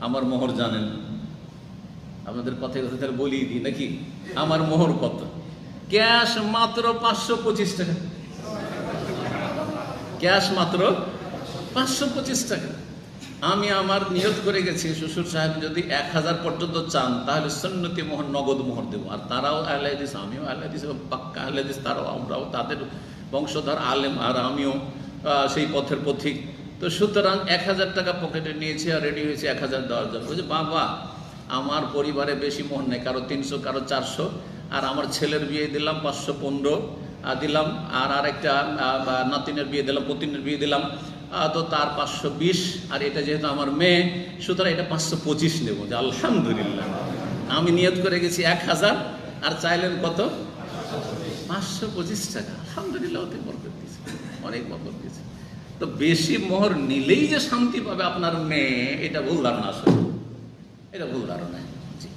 আমার মোহর জানেন? আপনাদের কথায় কথা তাহলে বলিয়ে দিই নাকি? আমার মোহর কত? ক্যাশ মাত্র 525 টাকা। ক্যাশ মাত্র 525 টাকা। আমি আমার নিয়ত করে গেছি, শ্বশুর সাহেব যদি 1000 পর্যন্ত চান তাহলে সুন্নতি মোহর, নগদ মোহর দেবো। আর তারাও আহলে হাদিস, আমিও আহলে হাদিস, পাক্কা আহলে হাদিস, তারাও, আমরাও তাদের বংশধর আলেম, আর আমিও সেই পথের পথিক। তো সুতরাং 1000 টাকা পকেটে নিয়েছি আর রেডি হয়েছে 1000 দেওয়ার জন্য। বলছে বাবা আমার পরিবারে বেশি মোহর নেই, কারো 300, কারো 400, আর আমার ছেলের বিয়ে দিলাম 515 দিলাম, আর আরেকটা নাতিনের বিয়ে দিলাম, পতিনের বিয়ে দিলাম, তো তার 520, আর এটা যেহেতু আমার মেয়ে সুতরাং এটা 525 নেব। যে আলহামদুলিল্লাহ, আমি নিয়ত করে গেছি 1000 আর চাইলেন কত? 525 টাকা। আলহামদুলিল্লাহ, অতি বরকত দিয়েছে, অনেক বরকত দিয়েছে। তো বেশি মোহর নিলেই যে শান্তি পাবে আপনার মেয়ে, এটা ভুল ধারণা। আসলে এটা ভুল ধারণা। জি।